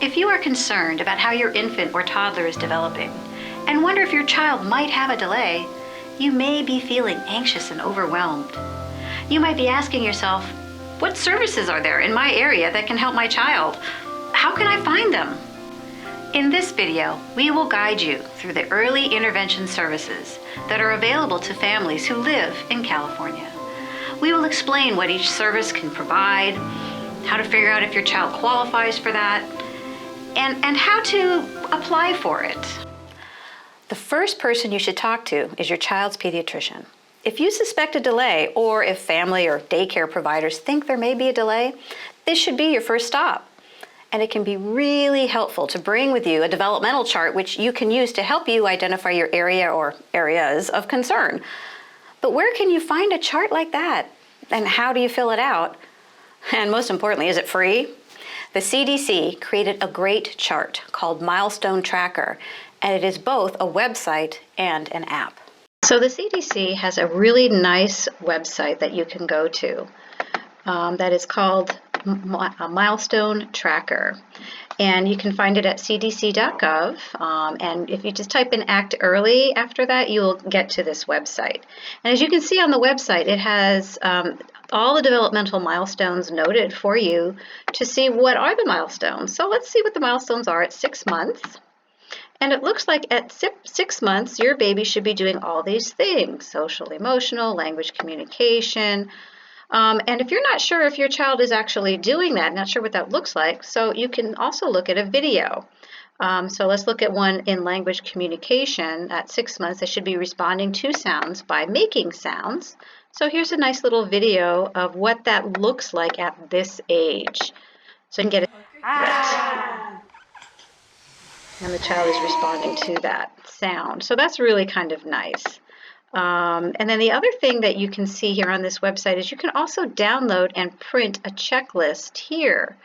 If you are concerned about how your infant or toddler is developing and wonder if your child might have a delay, you may be feeling anxious and overwhelmed. You might be asking yourself, what services are there in my area that can help my child? How can I find them? In this video, we will guide you through the early intervention services that are available to families who live in California. We will explain what each service can provide, how to figure out if your child qualifies for that, and how to apply for it. The first person you should talk to is your child's pediatrician. If you suspect a delay, or if family or daycare providers think there may be a delay, this should be your first stop. And it can be really helpful to bring with you a developmental chart which you can use to help you identify your area or areas of concern. But where can you find a chart like that? And how do you fill it out? And most importantly, is it free? The CDC created a great chart called Milestone Tracker, and it is both a website and an app. So the CDC has a really nice website that you can go to that is called Milestone Tracker, and you can find it at cdc.gov, and if you just type in Act Early after that, you will get to this website. And as you can see on the website, it has all the developmental milestones noted for you to see what are the milestones. So let's see what the milestones are at 6 months. And it looks like at 6 months, your baby should be doing all these things: social, emotional, language communication. And if you're not sure if your child is actually doing that, not sure what that looks like, so you can also look at a video. So let's look at one in language communication. At 6 months, they should be responding to sounds by making sounds. So here's a nice little video of what that looks like at this age. So you can get it. And the child is responding to that sound. So that's really kind of nice. And then the other thing that you can see here on this website is you can also download and print a checklist here,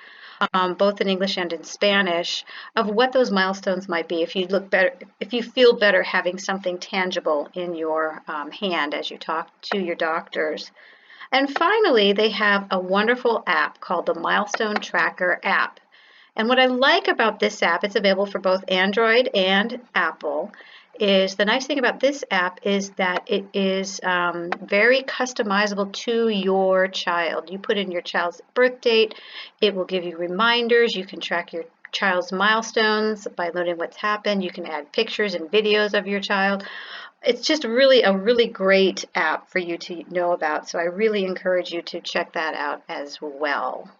both in English and in Spanish, of what those milestones might be. If you look better, if you feel better having something tangible in your hand as you talk to your doctors. And finally, they have a wonderful app called the Milestone Tracker app. And what I like about this app, it's available for both Android and Apple, is the nice thing about this app is that it is very customizable to your child. You put in your child's birth date, it will give you reminders, you can track your child's milestones by noting what's happened, you can add pictures and videos of your child. It's just really a really great app for you to know about, so I really encourage you to check that out as well.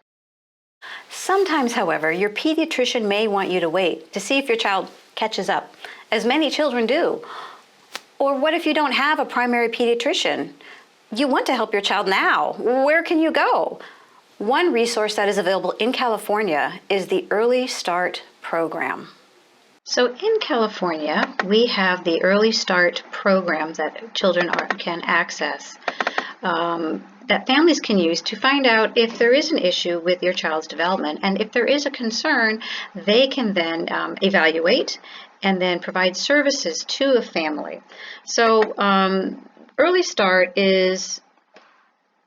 Sometimes, however, your pediatrician may want you to wait to see if your child catches up, as many children do. Or what if you don't have a primary pediatrician? You want to help your child now. Where can you go? One resource that is available in California is the Early Start program. So in California, we have the Early Start programs that children can access. That families can use to find out if there is an issue with your child's development, and if there is a concern, they can then evaluate and then provide services to a family. So Early Start is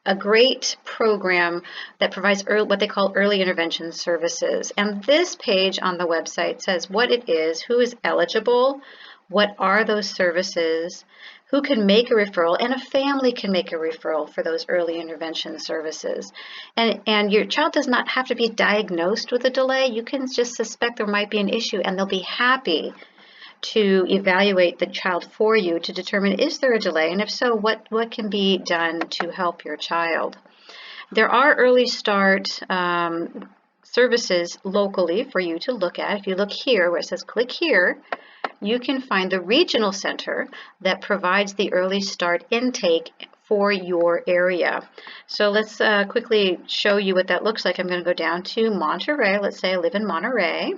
a great program that provides what they call early intervention services. And this page on the website says what it is, who is eligible, what are those services, who can make a referral, and a family can make a referral for those early intervention services. And your child does not have to be diagnosed with a delay. You can just suspect there might be an issue, and they'll be happy to evaluate the child for you to determine, is there a delay, and if so, what can be done to help your child. There are Early Start services locally for you to look at. If you look here where it says click here, you can find the regional center that provides the Early Start intake for your area. So let's quickly show you what that looks like. I'm going to go down to Monterey. Let's say I live in Monterey.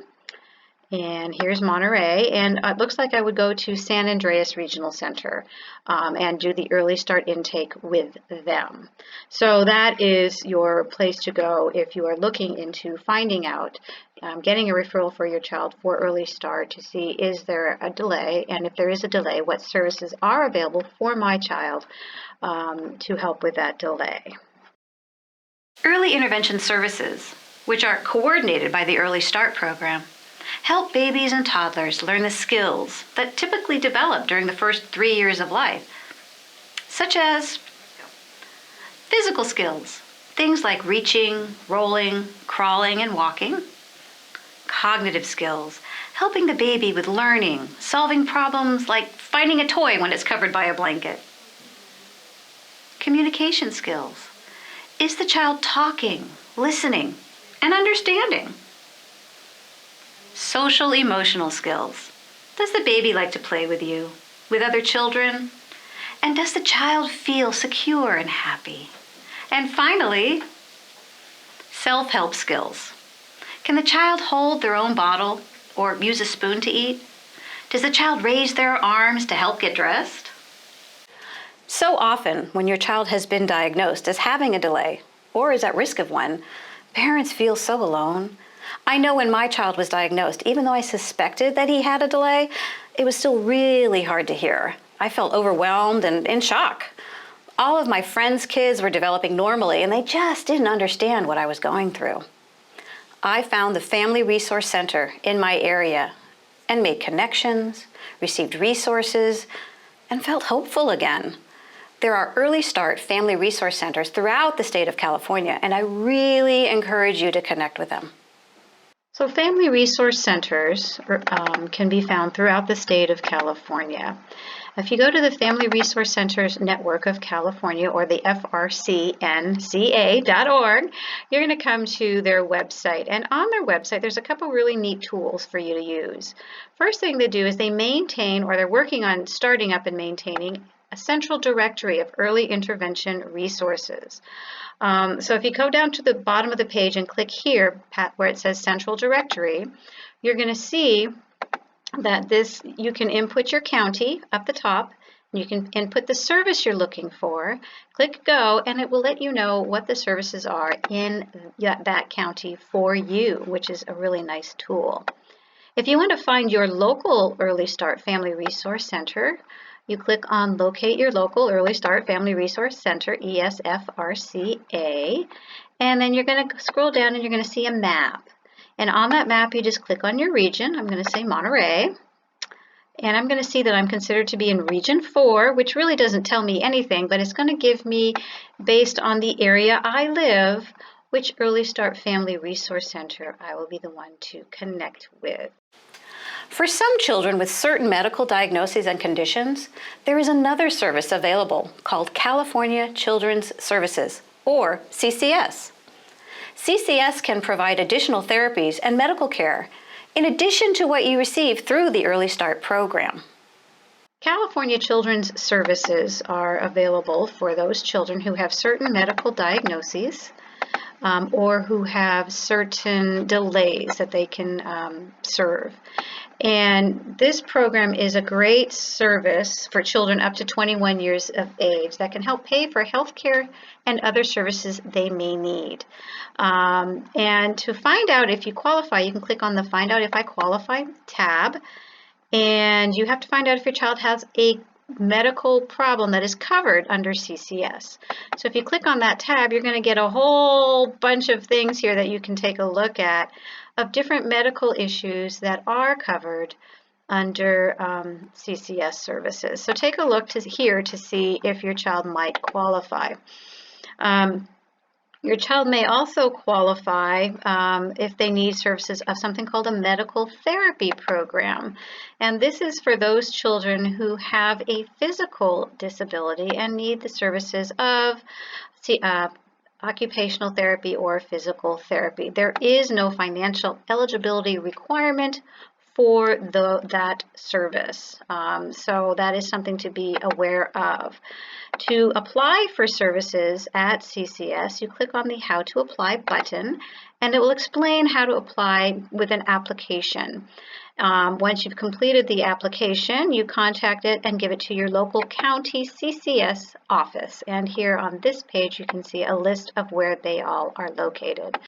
And here's Monterey, and it looks like I would go to San Andreas Regional Center and do the Early Start intake with them. So that is your place to go if you are looking into finding out, getting a referral for your child for Early Start to see, is there a delay, and if there is a delay, what services are available for my child to help with that delay. Early intervention services which are coordinated by the Early Start program, help babies and toddlers learn the skills that typically develop during the first 3 years of life, such as physical skills, things like reaching, rolling, crawling, and walking. Cognitive skills, helping the baby with learning, solving problems like finding a toy when it's covered by a blanket. Communication skills. Is the child talking, listening, and understanding? Social emotional skills. Does the baby like to play with you, with other children? And does the child feel secure and happy? And finally, self-help skills. Can the child hold their own bottle or use a spoon to eat? Does the child raise their arms to help get dressed? So often, when your child has been diagnosed as having a delay or is at risk of one, parents feel so alone. I know when my child was diagnosed, even though I suspected that he had a delay, it was still really hard to hear. I felt overwhelmed and in shock. All of my friends' kids were developing normally, and they just didn't understand what I was going through. I found the Family Resource Center in my area and made connections, received resources, and felt hopeful again. There are Early Start Family Resource Centers throughout the state of California, and I really encourage you to connect with them. So Family Resource Centers can be found throughout the state of California. If you go to the Family Resource Centers Network of California, or the frcnca.org, you're going to come to their website. And on their website, there's a couple really neat tools for you to use. First thing they do is they maintain, or they're working on starting up and maintaining, a central directory of early intervention resources. So if you go down to the bottom of the page and click here where it says Central Directory, you're going to see that you can input your county up the top. You can input the service you're looking for, click go, and it will let you know what the services are in that county for you, which is a really nice tool. If you want to find your local Early Start Family Resource Center, you click on Locate Your Local Early Start Family Resource Center, ESFRCA, and then you're going to scroll down and you're going to see a map. And on that map, you just click on your region. I'm going to say Monterey. And I'm going to see that I'm considered to be in Region 4, which really doesn't tell me anything, but it's going to give me, based on the area I live, which Early Start Family Resource Center I will be the one to connect with. For some children with certain medical diagnoses and conditions, there is another service available called California Children's Services, or CCS. CCS can provide additional therapies and medical care in addition to what you receive through the Early Start program. California Children's Services are available for those children who have certain medical diagnoses or who have certain delays that they can serve. And this program is a great service for children up to 21 years of age that can help pay for health care and other services they may need. And to find out if you qualify, you can click on the Find Out If I Qualify tab, and you have to find out if your child has a medical problem that is covered under CCS. So if you click on that tab, you're going to get a whole bunch of things here that you can take a look at of different medical issues that are covered under CCS services. So take a look here to see if your child might qualify. Your child may also qualify if they need services of something called a medical therapy program. And this is for those children who have a physical disability and need the services of occupational therapy or physical therapy. There is no financial eligibility requirement for that service. So that is something to be aware of. To apply for services at CCS, you click on the How to Apply button, and it will explain how to apply with an application. Once you've completed the application, you contact it and give it to your local county CCS office. And here on this page, you can see a list of where they all are located.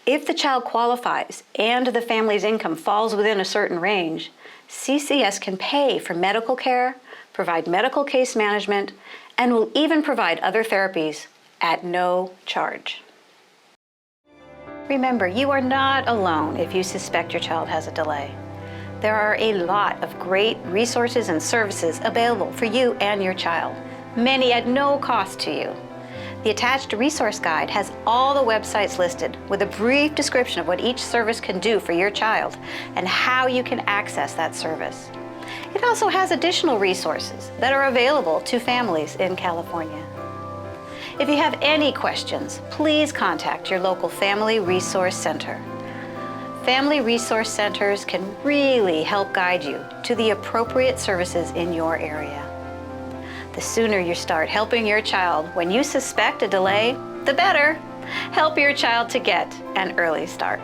If the child qualifies and the family's income falls within a certain range, CCS can pay for medical care, provide medical case management, and will even provide other therapies at no charge. Remember, you are not alone if you suspect your child has a delay. There are a lot of great resources and services available for you and your child, many at no cost to you. The attached resource guide has all the websites listed with a brief description of what each service can do for your child and how you can access that service. It also has additional resources that are available to families in California. If you have any questions, please contact your local Family Resource Center. Family Resource Centers can really help guide you to the appropriate services in your area. The sooner you start helping your child when you suspect a delay, the better. Help your child to get an early start.